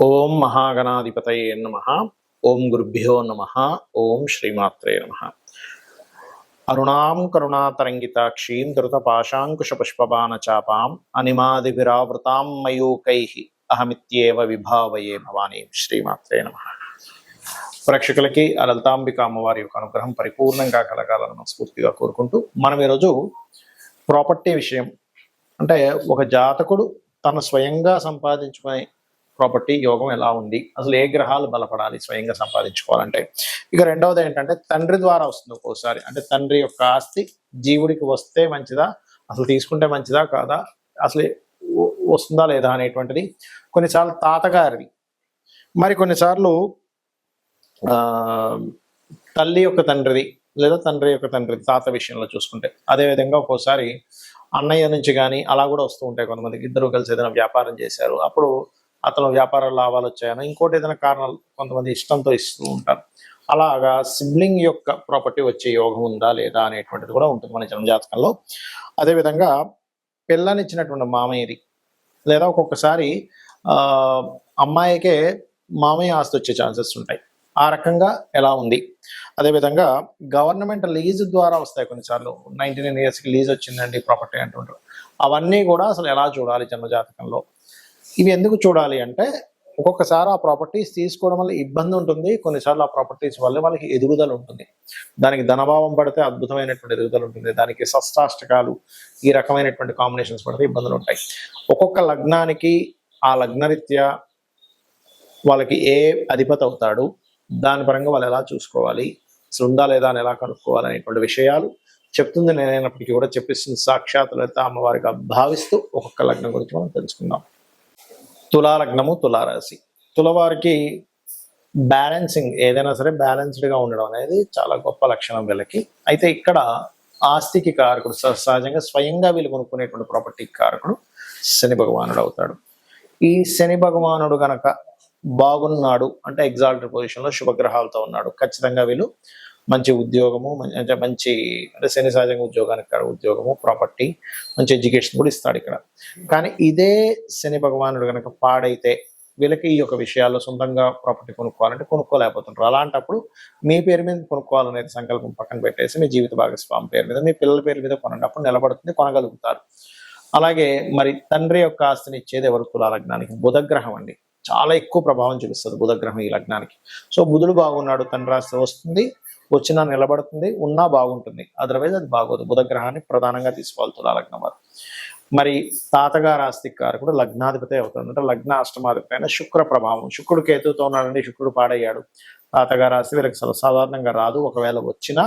ఓం మహాగణాధిపతయే నమః. ఓం గురుభ్యో నమః. ఓం శ్రీమాత్రే నమః. అరుణాం కరుణాతరంగితాక్షీం ధృతపాశాంకుశపుష్పబాణచాపాం అనిమాదిభిరావృతాం మయూకైః అహమిత్యేవ విభావయే భవానీం. శ్రీమాత్రే నమః. ప్రేక్షకులకి ఆ లలితాంబిక అమ్మవారి యొక్క అనుగ్రహం పరిపూర్ణంగా కలగాలని మనస్ఫూర్తిగా కోరుకుంటూ మనం ఈరోజు ప్రాపర్టీ విషయం, అంటే ఒక జాతకుడు తను స్వయంగా సంపాదించుకునే ప్రాపర్టీ యోగం ఎలా ఉంది, అసలు ఏ గ్రహాలు బలపడాలి స్వయంగా సంపాదించుకోవాలంటే. ఇక రెండవది ఏంటంటే తండ్రి ద్వారా వస్తుంది ఒక్కోసారి, అంటే తండ్రి యొక్క ఆస్తి జీవుడికి వస్తే మంచిదా, అసలు తీసుకుంటే మంచిదా కాదా, అసలు వస్తుందా లేదా అనేటువంటిది. కొన్నిసార్లు తాతగారిది, మరి కొన్నిసార్లు తల్లి యొక్క తండ్రిది, లేదా తండ్రి యొక్క తండ్రి తాత విషయంలో చూసుకుంటే. అదేవిధంగా ఒక్కోసారి అన్నయ్య నుంచి కానీ అలా కూడా వస్తూ ఉంటాయి. కొంతమందికి ఇద్దరు కలిసి ఏదైనా వ్యాపారం చేశారు, అప్పుడు అతను వ్యాపార లాభాలు వచ్చాయని, ఇంకోటి ఏదైనా కారణాలు కొంతమంది ఇష్టంతో ఇస్తూ ఉంటారు. అలాగా సిబ్లింగ్ యొక్క ప్రాపర్టీ వచ్చే యోగం ఉందా లేదా అనేటువంటిది కూడా ఉంటుంది మన జన్మజాతకంలో. అదేవిధంగా పిల్లనిచ్చినటువంటి మామయ్యది, లేదా ఒక్కొక్కసారి అమ్మాయికే మామయ్య ఆస్తి వచ్చే ఛాన్సెస్ ఉంటాయి. ఆ రకంగా ఎలా ఉంది. అదేవిధంగా గవర్నమెంట్ లీజ్ ద్వారా వస్తాయి కొన్నిసార్లు. 99 yearsకి లీజ్ వచ్చిందండి ప్రాపర్టీ అంటుంటారు. అవన్నీ కూడా అసలు ఎలా చూడాలి జన్మజాతకంలో. ఇవి ఎందుకు చూడాలి అంటే, ఒక్కొక్కసారి ఆ ప్రాపర్టీస్ తీసుకోవడం వల్ల ఇబ్బంది ఉంటుంది, కొన్నిసార్లు ఆ ప్రాపర్టీస్ వల్ల వాళ్ళకి ఎదుగుదల ఉంటుంది. దానికి ధనభావం పడితే అద్భుతమైనటువంటి ఎదుగుదల ఉంటుంది, దానికి షష్టాష్టకాలు ఈ రకమైనటువంటి కాంబినేషన్స్ పడితే ఇబ్బందులు ఉంటాయి. ఒక్కొక్క లగ్నానికి ఆ లగ్నరీత్యా వాళ్ళకి ఏ అధిపతి అవుతాడు, దాని పరంగా వాళ్ళు ఎలా చూసుకోవాలి, అసలు ఉందా లేదా అని ఎలా కనుక్కోవాలి అనేటువంటి విషయాలు చెప్తుంది నేనైనప్పటికీ కూడా చెప్పిస్తుంది సాక్షాత్ లలిత అమ్మవారిగా భావిస్తూ ఒక్కొక్క లగ్నం గురించి మనం తెలుసుకుందాం. తులాలగ్నము, తులారాశి. తులవారికి బ్యాలెన్సింగ్, ఏదైనా సరే బ్యాలెన్స్డ్గా ఉండడం అనేది చాలా గొప్ప లక్షణం వీళ్ళకి. అయితే ఇక్కడ ఆస్తికి కారకుడు, సహజంగా స్వయంగా వీళ్ళు కొనుక్కునేటువంటి ప్రాపర్టీకి కారకుడు శని భగవానుడు అవుతాడు. ఈ శని భగవానుడు గనక బాగున్నాడు అంటే ఎగ్జాల్టెడ్ పొజిషన్లో శుభగ్రహాలతో ఉన్నాడు, ఖచ్చితంగా వీళ్ళు మంచి ఉద్యోగము, మంచి అంటే శని సహజంగా ఉద్యోగానికి ఉద్యోగము, ప్రాపర్టీ, మంచి ఎడ్యుకేషన్ కూడా ఇస్తాడు ఇక్కడ. కానీ ఇదే శని భగవానుడు కనుక పాడైతే వీళ్ళకి ఈ యొక్క విషయాల్లో సొంతంగా ప్రాపర్టీ కొనుక్కోవాలంటే కొనుక్కోలేకపోతుంటారు. అలాంటప్పుడు మీ పేరు మీద కొనుక్కోవాలనేది సంకల్పం పక్కన పెట్టేసి మీ జీవిత భాగస్వామి పేరు మీద, మీ పిల్లల పేరు మీద కొనండి, అప్పుడు నిలబడుతుంది, కొనగలుగుతారు. అలాగే మరి తండ్రి యొక్క ఆస్తిని ఇచ్చేది ఎవరు? తులాలగ్నానికి బుధగ్రహం అండి. చాలా ఎక్కువ ప్రభావం చూపిస్తుంది బుధగ్రహం ఈ లగ్నానికి. సో బుధుడు బాగున్నాడు, తండ్రి ఆస్తి వస్తుంది, వచ్చినా నిలబడుతుంది, ఉన్నా బాగుంటుంది, అదర్వైజ్ అది బాగోదు. బుధగ్రహాన్ని ప్రధానంగా తీసుకోవాలి తులాలగ్నం వారు. మరి తాతగారు ఆస్తికి కారకుడు లగ్నాధిపతి అవుతుంది, అంటే లగ్న అష్టమాధిపతి అయిన శుక్ర ప్రభావం. శుక్రుడు కేతువుతో ఉన్నాడండి, శుక్రుడు పాడయ్యాడు. తాతగారు ఆస్తి వీళ్ళకి సాధారణంగా రాదు, ఒకవేళ వచ్చినా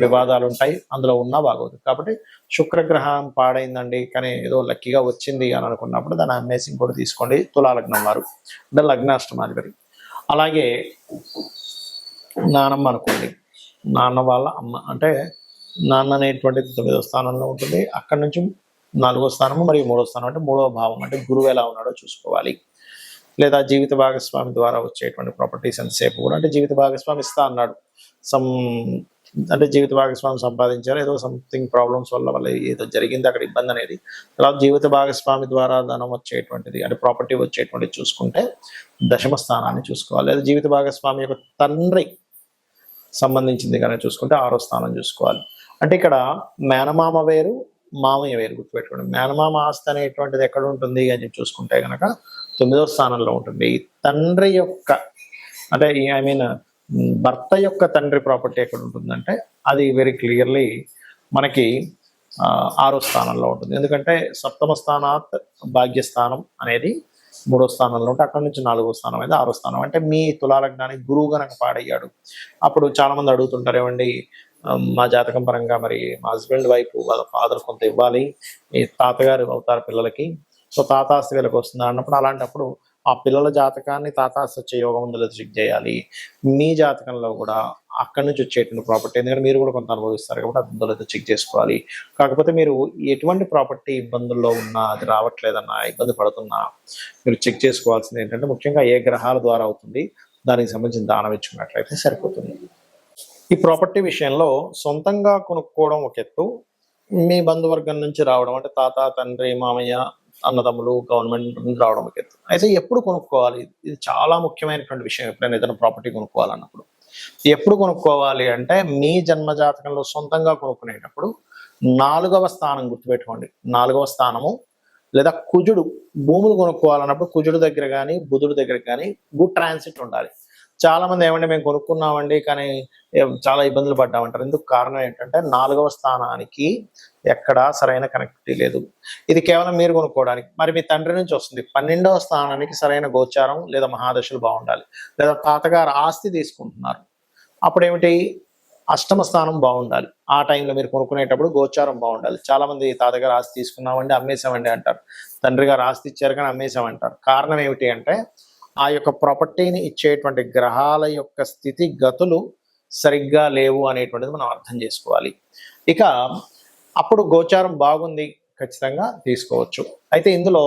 వివాదాలు ఉంటాయి, అందులో ఉన్నా బాగోదు. కాబట్టి శుక్రగ్రహం పాడైందండి కానీ ఏదో లక్కీగా వచ్చింది అని అనుకున్నప్పుడు దాన్ని అమ్మేసి ఇంకోటి తీసుకోండి తులాలగ్నం వారు, అంటే లగ్నాష్టమాధిపతి. అలాగే నానమ్మ అనుకోండి, నాన్న వాళ్ళ అమ్మ, అంటే నాన్న అనేటువంటిది 9వ స్థానంలో ఉంటుంది, అక్కడి నుంచి 4వ స్థానము మరియు 3వ స్థానం, అంటే 3వ భావం, అంటే గురువు ఎలా ఉన్నాడో చూసుకోవాలి. లేదా జీవిత భాగస్వామి ద్వారా వచ్చేటువంటి ప్రాపర్టీస్ ఎంతసేపు కూడా, అంటే జీవిత భాగస్వామి ఇస్తా అన్నాడు, అంటే జీవిత భాగస్వామి సంపాదించారు, ఏదో సంథింగ్ ప్రాబ్లమ్స్ వల్ల ఏదో జరిగింది అక్కడ ఇబ్బంది అనేది. తర్వాత జీవిత భాగస్వామి ద్వారా ధనం వచ్చేటువంటిది, అంటే ప్రాపర్టీ వచ్చేటువంటిది చూసుకుంటే దశమ స్థానాన్ని చూసుకోవాలి. లేదా జీవిత భాగస్వామి యొక్క తండ్రి సంబంధించింది కానీ చూసుకుంటే 6వ స్థానం చూసుకోవాలి. అంటే ఇక్కడ మేనమామ వేరు, మామయ్య వేరు, గుర్తుపెట్టుకోండి. మేనమామ ఆస్తి అనేటువంటిది ఎక్కడ ఉంటుంది అని చెప్పి చూసుకుంటే కనుక 9వ స్థానంలో ఉంటుంది. తండ్రి యొక్క, అంటే ఐ మీన్ భర్త యొక్క తండ్రి ప్రాపర్టీ ఎక్కడ ఉంటుందంటే అది వెరీ క్లియర్లీ మనకి 6వ స్థానంలో ఉంటుంది. ఎందుకంటే సప్తమ స్థానాత్ భాగ్యస్థానం అనేది 3వ స్థానంలో ఉంటే అక్కడి నుంచి 4వ స్థానం అనేది 6వ స్థానం. అంటే మీ తులాలగ్నానికి గురువు గనక పాడయ్యాడు, అప్పుడు చాలా మంది అడుగుతుంటారు, ఏమండి మా జాతకం పరంగా మరి మా హస్బెండ్ వైపు వాళ్ళ ఫాదర్ కొంత ఇవ్వాలి, ఈ తాతగారు అవుతారు పిల్లలకి, సో తాతాస్తి వీళ్ళకి వస్తుంది అన్నప్పుడు, అలాంటప్పుడు ఆ పిల్లల జాతకాన్ని తాతాస్తి వచ్చే యోగం ఉందో చెక్ చేయాలి. మీ జాతకంలో కూడా అక్కడి నుంచి వచ్చేటువంటి ప్రాపర్టీ, ఎందుకంటే మీరు కూడా కొంత అనుభవిస్తారు కాబట్టి అందులో చెక్ చేసుకోవాలి. కాకపోతే మీరు ఎటువంటి ప్రాపర్టీ ఇబ్బందుల్లో ఉన్నా, అది రావట్లేదన్నా, ఇబ్బంది పడుతున్నా, మీరు చెక్ చేసుకోవాల్సింది ఏంటంటే ముఖ్యంగా ఏ గ్రహాల ద్వారా అవుతుంది, దానికి సంబంధించిన దానం ఇచ్చుకున్నట్లయితే సరిపోతుంది. ఈ ప్రాపర్టీ విషయంలో సొంతంగా కొనుక్కోవడం ఒక ఎత్తు, మీ బంధువర్గం నుంచి రావడం, అంటే తాత, తండ్రి, మామయ్య, అన్నదమ్ములు, గవర్నమెంట్ నుంచి రావడం ఒక ఎత్తు. అయితే ఎప్పుడు కొనుక్కోవాలి? ఇది చాలా ముఖ్యమైనటువంటి విషయం. ఎప్పుడైనా ఏదైనా ప్రాపర్టీ కొనుక్కోవాలన్నప్పుడు. ఎప్పుడు కొనుక్కోవాలి అంటే మీ జన్మ జాతకంలో సొంతంగా కొనుక్కునేటప్పుడు 4వ స్థానం గుర్తుపెట్టుకోండి. 4వ స్థానము లేదా కుజుడు భూములు కొనుక్కోవాలన్నప్పుడు కుజుడు దగ్గర కానీ బుధుడు దగ్గర కానీ గుడ్ ట్రాన్సిట్ ఉండాలి. చాలా మంది ఏమంటే మేము కొనుక్కున్నామండి కానీ చాలా ఇబ్బందులు పడ్డామంటారు. ఎందుకు కారణం ఏంటంటే 4వ స్థానానికి ఎక్కడా సరైన కనెక్టివిటీ లేదు. ఇది కేవలం మీరు కొనుక్కోవడానికి. మరి మీ తండ్రి నుంచి వస్తుంది. 12వ స్థానానికి సరైన గోచారం లేదా మహాదశలు బాగుండాలి. లేదా తాతగారు ఆస్తి తీసుకుంటున్నారు, అప్పుడేమిటి అష్టమ స్థానం బాగుండాలి. ఆ టైంలో మీరు కొనుక్కునేటప్పుడు గోచారం బాగుండాలి. చాలా మంది తాతగారు ఆస్తి తీసుకున్నామండి అమ్మేశామండి అంటారు, తండ్రి గారు ఆస్తి ఇచ్చారు కానీ అమ్మేశామంటారు. కారణం ఏమిటి అంటే ఆ యొక్క ప్రాపర్టీని ఇచ్చేటువంటి గ్రహాల యొక్క స్థితి గతులు సరిగ్గా లేవు అనేటువంటిది మనం అర్థం చేసుకోవాలి. ఇక అప్పుడు గోచారం బాగుంది, ఖచ్చితంగా తీసుకోవచ్చు. అయితే ఇందులో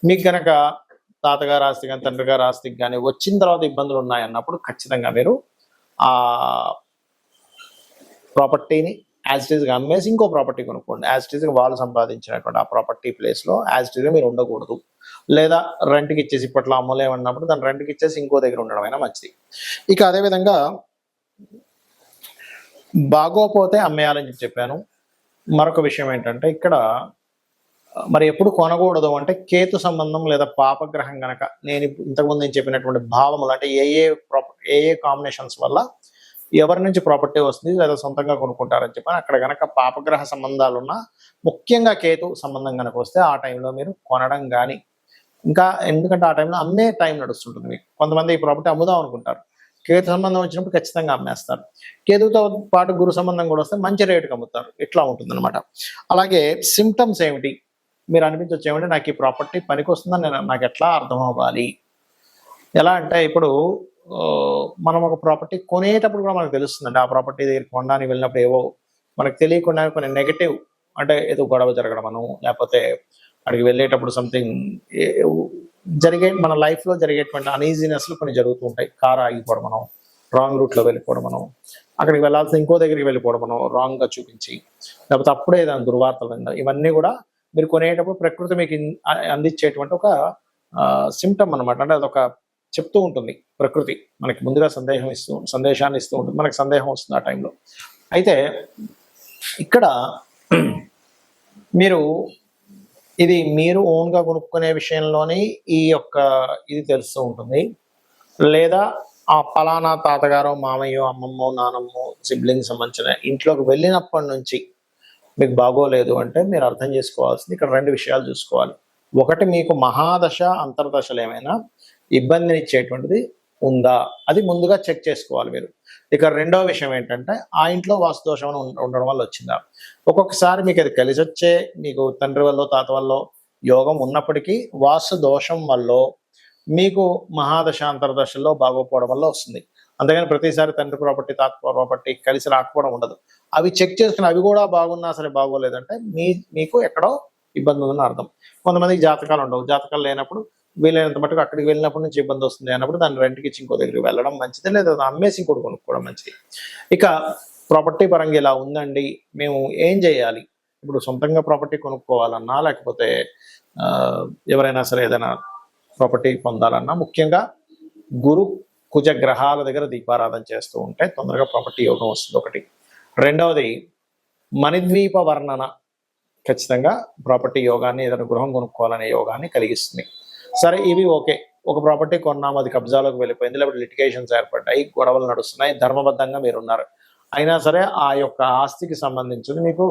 మీకు గనక తాతగారు ఆస్తి కానీ తండ్రి గారు ఆస్తికి కానీ వచ్చిన తర్వాత ఇబ్బందులు ఉన్నాయన్నప్పుడు ఖచ్చితంగా మీరు ఆ ప్రాపర్టీని యాజ్ ఇట్ ఈస్గా అమ్మేసి ఇంకో ప్రాపర్టీ కొనుక్కోండి. యాజ్ ఇట్ ఈస్గా వాళ్ళు సంపాదించినటువంటి ఆ ప్రాపర్టీ ప్లేస్లో యాజ్ ఇట్ ఈస్గా మీరు ఉండకూడదు. లేదా రెంట్కి ఇచ్చేసి ఇప్పట్లో అమ్మలేమన్నప్పుడు దాన్ని రెంట్కి ఇచ్చేసి ఇంకో దగ్గర ఉండడం అయినా మంచిది. ఇక అదేవిధంగా బాగోపోతే అమ్మేయాలని చెప్పాను. మరొక విషయం ఏంటంటే ఇక్కడ మరి ఎప్పుడు కొనకూడదు అంటే కేతు సంబంధం లేదా పాపగ్రహం గనక నేను ఇంతకుముందు నేను చెప్పినటువంటి భావములు అంటే ఏ కాంబినేషన్స్ వల్ల ఎవరి నుంచి ప్రాపర్టీ వస్తుంది లేదా సొంతంగా కొనుక్కుంటారని చెప్పని అక్కడ కనుక పాపగ్రహ సంబంధాలు ఉన్నా, ముఖ్యంగా కేతు సంబంధం కనుక వస్తే ఆ టైంలో మీరు కొనడం కానీ ఇంకా ఎందుకంటే ఆ టైంలో అమ్మే టైం నడుస్తుంటుంది. మీకు కొంతమంది ఈ ప్రాపర్టీ అమ్ముదాం అనుకుంటారు, కేతు సంబంధం వచ్చినప్పుడు ఖచ్చితంగా అమ్మేస్తారు. కేతుతో పాటు గురు సంబంధం కూడా వస్తే మంచి రేటుకి అమ్ముతారు. ఇట్లా ఉంటుంది అనమాట. అలాగే సిమ్టమ్స్ ఏమిటి మీరు అనిపించవచ్చు ఏమంటే నాకు ఈ ప్రాపర్టీ పనికి వస్తుందని నాకు ఎట్లా అర్థం అవ్వాలి? ఎలా అంటే ఇప్పుడు మనం ఒక ప్రాపర్టీ కొనేటప్పుడు కూడా మనకు తెలుస్తుందండి. ఆ ప్రాపర్టీ దగ్గర కొనడానికి వెళ్ళినప్పుడు ఏవో మనకు తెలియకుండా కొన్ని నెగటివ్ అంటే ఏదో గొడవ జరగడమను, లేకపోతే అక్కడికి వెళ్ళేటప్పుడు సంథింగ్ మన లైఫ్లో జరిగేటువంటి అనీజీనెస్లు కొన్ని జరుగుతూ ఉంటాయి. కారు ఆగిపోవడం, మనం రాంగ్ రూట్లో వెళ్ళిపోవడం, మనం అక్కడికి వెళ్ళాల్సిన ఇంకో దగ్గరికి వెళ్ళిపోవడం, మనం రాంగ్గా చూపించి, లేకపోతే అప్పుడే ఏదైనా దుర్వార్తలు వినడం, ఇవన్నీ కూడా మీరు కొనేటప్పుడు ప్రకృతి మీకు అందించేటువంటి ఒక సిమ్టమ్ అనమాట. అంటే అదొక చెప్తూ ఉంటుంది ప్రకృతి మనకి ముందుగా సందేశాన్ని ఇస్తూ ఉంటుంది. మనకి సందేహం వస్తుంది ఆ టైంలో. అయితే ఇక్కడ ఇది మీరు ఓన్గా కొనుక్కునే విషయంలోనే ఈ యొక్క ఇది తెలుస్తూ ఉంటుంది. లేదా ఆ పలానా తాతగారో మామయ్యో అమ్మమ్మో నానమ్మో సిబ్లింగ్స్ సంబంధించిన ఇంట్లోకి వెళ్ళినప్పటి నుంచి మీకు బాగోలేదు అంటే మీరు అర్థం చేసుకోవాల్సింది ఇక్కడ 2 విషయాలు చూసుకోవాలి. ఒకటి, మీకు మహాదశ అంతర్దశలు ఏమైనా ఇబ్బందినిచ్చేటువంటిది ఉందా, అది ముందుగా చెక్ చేసుకోవాలి మీరు. ఇక రెండవ విషయం ఏంటంటే ఆ ఇంట్లో వాస్తు దోషం ఉండడం వల్ల వచ్చిందా. ఒక్కొక్కసారి మీకు అది కలిసి వచ్చే మీకు తండ్రి వల్ల తాత వల్ల యోగం ఉన్నప్పటికీ వాస్తు దోషం వల్ల మీకు మహాదశ అంతర్దశల్లో బాగోపోవడం వల్ల వస్తుంది. అంతేగాని ప్రతిసారి తండ్రి ప్రాపర్టీ తాత ప్రాపర్టీ కలిసి రాకపోవడం ఉండదు. అవి చెక్ చేసుకుని అవి కూడా బాగున్నా సరే బాగోలేదంటే మీకు ఎక్కడో ఇబ్బంది ఉందని అర్థం. కొంతమందికి జాతకాలు ఉండవు, జాతకాలు లేనప్పుడు వీలైనంత మటుకు అక్కడికి వెళ్ళినప్పటి నుంచి ఇబ్బంది వస్తుంది అన్నప్పుడు దాన్ని రెంట్కి ఇచ్చి ఇంకో దగ్గరికి వెళ్ళడం మంచిది, లేదా అమ్మేసి ఇంకోటి కొనుక్కోవడం మంచిది. ఇక ప్రాపర్టీ పరంగా ఇలా ఉందండి, మేము ఏం చేయాలి? ఇప్పుడు సొంతంగా ప్రాపర్టీ కొనుక్కోవాలన్నా లేకపోతే ఎవరైనా సరే ఏదైనా ప్రాపర్టీ పొందాలన్నా ముఖ్యంగా గురు కుజ గ్రహాల దగ్గర దీపారాధన చేస్తూ ఉంటే తొందరగా ప్రాపర్టీ యోగం వస్తుంది ఒకటి. రెండవది మణిద్వీప వర్ణన ఖచ్చితంగా ప్రాపర్టీ యోగాన్ని ఏదైనా గృహం కొనుక్కోవాలనే యోగాన్ని కలిగిస్తుంది. సరే ఇవి ఓకే, ఒక ప్రాపర్టీ కొన్నాము అది కబ్జాలోకి వెళ్ళిపోయింది, లేకపోతే లిటిగేషన్స్ ఏర్పడ్డాయి, గొడవలు నడుస్తున్నాయి, ధర్మబద్ధంగా మీరున్నారు, అయినా సరే ఆ యొక్క ఆస్తికి సంబంధించింది మీకు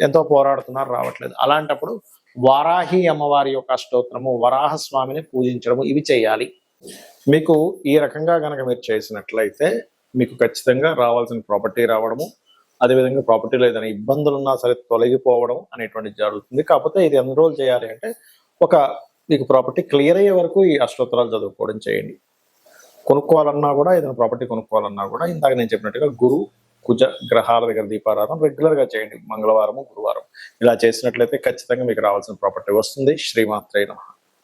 ఎంతో పోరాడుతున్నారు రావట్లేదు. అలాంటప్పుడు వారాహి అమ్మవారి యొక్క అష్టోత్తరము, వరాహస్వామిని పూజించడము ఇవి చేయాలి. మీకు ఈ రకంగా కనుక మీరు చేసినట్లయితే మీకు ఖచ్చితంగా రావాల్సిన ప్రాపర్టీ రావడము, అదేవిధంగా ప్రాపర్టీలో ఏదైనా ఇబ్బందులు ఉన్నా సరే తొలగిపోవడం అనేటువంటిది జరుగుతుంది. కాకపోతే ఇది ఎన్ని రోజులు చేయాలి అంటే మీకు ప్రాపర్టీ క్లియర్ అయ్యే వరకు ఈ అష్టోత్తరాలు చదువుకోవడం చేయండి. కొనుక్కోవాలన్నా కూడా ఏదైనా ప్రాపర్టీ కొనుక్కోవాలన్నా కూడా ఇందాక నేను చెప్పినట్టుగా గురు కుజ గ్రహాల దగ్గర దీపారాధన రెగ్యులర్గా చేయండి, మంగళవారము గురువారం ఇలా చేసినట్లయితే ఖచ్చితంగా మీకు రావాల్సిన ప్రాపర్టీ వస్తుంది. శ్రీమాత్రే నమః.